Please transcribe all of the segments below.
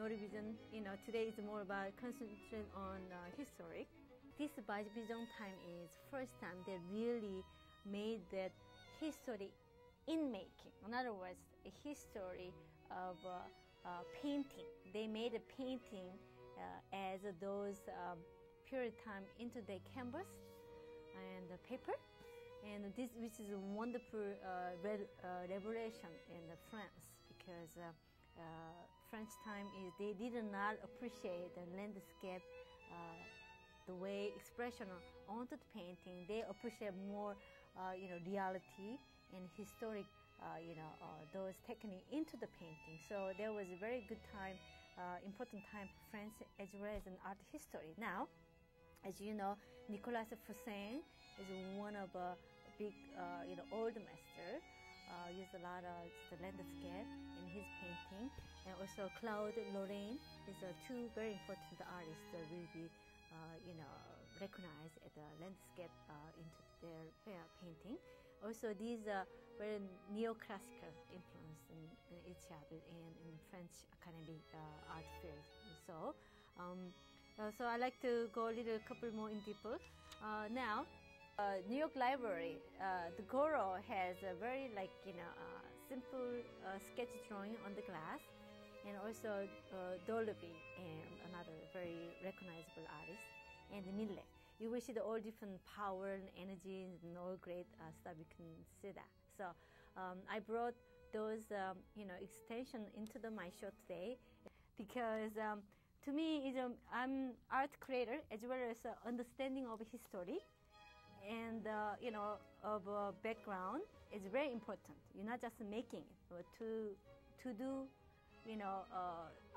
Babizon, today is more about concentrating on history. This Babizon time is first time they really made that history in making. In other words, a history of painting. They made a painting as those period time into the canvas and the paper. And this, which is a wonderful revelation in France, because French time is they did not appreciate the landscape, the way expression onto the painting. They appreciate more, reality and historic, those techniques into the painting. So there was a very good time, important time for France as well as in art history. Now, as you know, Nicolas Poussin is one of a big, old master. Used a lot of the landscape in his painting, and also Claude Lorraine is two very important artists that will be, recognized as the landscape into their painting. Also, these are very neoclassical influence in each other and in French academic art field. So I like to go a couple more in deeper. Now, New York Library, the Goro has a very simple sketch drawing on the glass, and also Dolby and another very recognizable artist, and Millet. You will see the all different power and energy and all great stuff. You can see that. So I brought those extension into my show today, because to me, I'm art creator as well as understanding of history and of background is very important. You're not just making it, but to do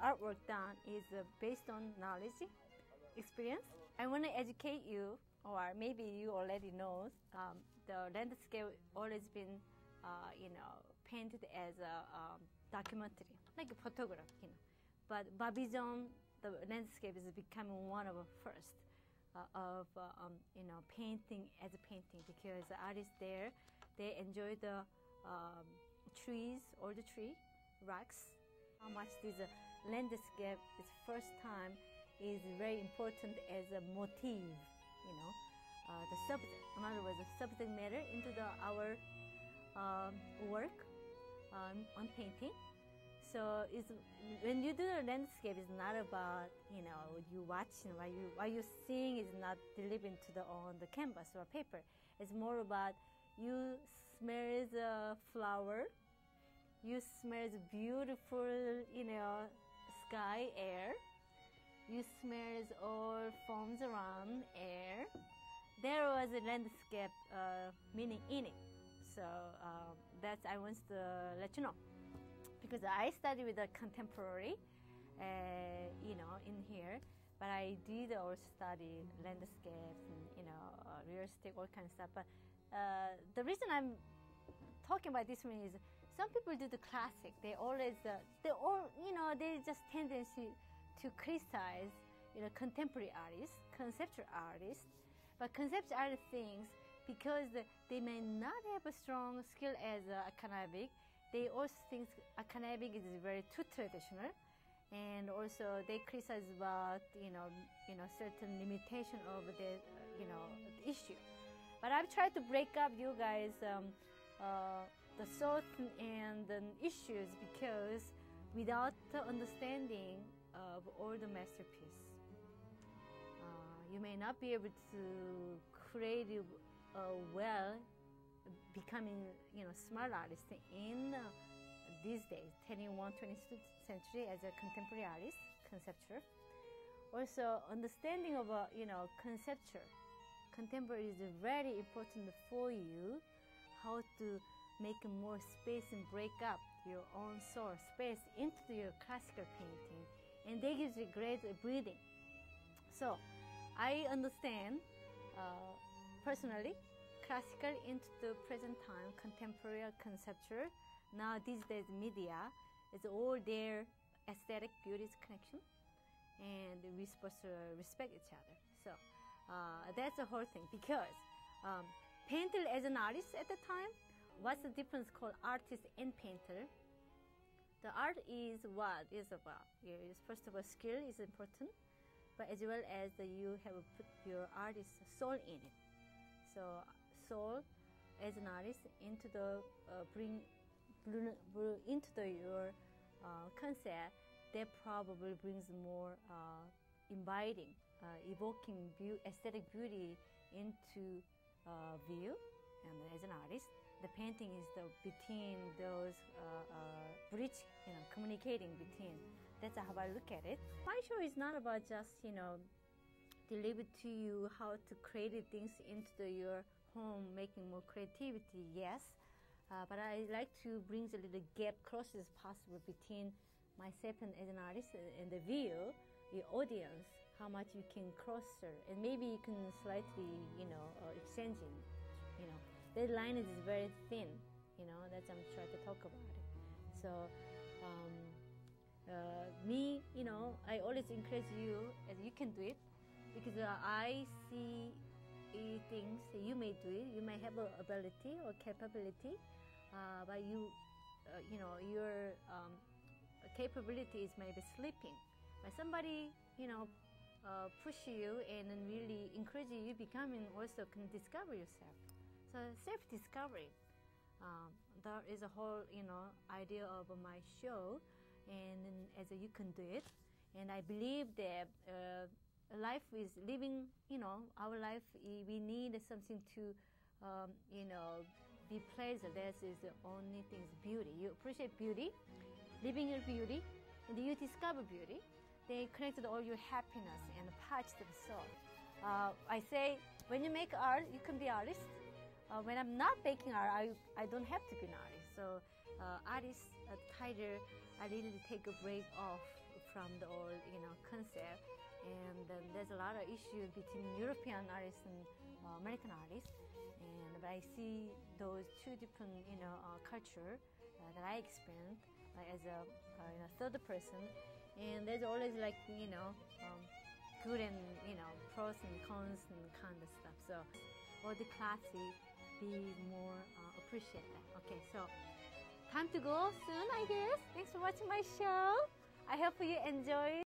artwork done is based on knowledge, experience. I want to educate you, or maybe you already know, the landscape always been painted as a documentary, like a photograph, But Babizon, the landscape is becoming one of the first of painting as a painting, because the artists there, they enjoy the trees, all the tree, rocks. How much this landscape is first time is very important as a motif, the subject. In other words, the subject matter into our work on painting. So when you do the landscape, it's not about you watching, what you seeing is not delivered to on the canvas or paper. It's more about you smell the flower, you smell the beautiful sky, air, you smell all forms around air. There was a landscape meaning in it. So that's I want to let you know. Because I studied with the contemporary, in here, but I did also study landscape and real estate, all kinds of stuff. But the reason I'm talking about this one is some people do the classic. They always they just tendency to criticize contemporary artists, conceptual artists, but conceptual artists things because they may not have a strong skill as academic. They also think academic is very too traditional, and also they criticize about certain limitation of the issue. But I've tried to break up you guys the thought and the issues, because without the understanding of all the masterpiece, you may not be able to create becoming smart artist in these days, 21st century as a contemporary artist, conceptual. Also, understanding of conceptual, contemporary is very important for you. How to make more space and break up your own soul space into your classical painting, and that gives you great breathing. So, I understand personally. Classical into the present time, contemporary, conceptual. Now these days media is all their aesthetic beauty's connection, and we're supposed to respect each other. So that's the whole thing, because painter as an artist at the time, what's the difference called artist and painter? The art is what is about. First of all, skill is important, but as well as you have put your artist's soul in it. So soul as an artist into the bring into your concept, that probably brings more inviting, evoking aesthetic beauty into view. And as an artist, the painting is between those bridge, communicating between. That's how I look at it. My show is not about just, deliver to you how to create things into your home, making more creativity, yes. But I like to bring a little gap close as possible between myself and as an artist and the view, the audience, how much you can cross her, and maybe you can slightly, exchanging, That line is very thin, that's I'm trying to talk about it. So me, I always encourage you as you can do it, because I see things you may do it. You may have an ability or capability, but your capability is maybe sleeping. But somebody, push you and then really encourage you becoming, also can discover yourself. So self-discovery, that is a whole, idea of my show, and as you can do it. And I believe that life is living, our life, we need something to, be pleasant. That is the only thing, is beauty. You appreciate beauty, living your beauty, and you discover beauty. They connected all your happiness and touch the soul. I say, when you make art, you can be artist. When I'm not making art, I don't have to be an artist. So artists, tighter, I really take a break off from the old, concept. And there's a lot of issues between European artists and American artists. But I see those two different, culture that I experienced as a third person. And there's always good and, pros and cons and kind of stuff. So all the classic, be more appreciate that. Okay, so time to go soon, I guess. Thanks for watching my show. I hope you enjoy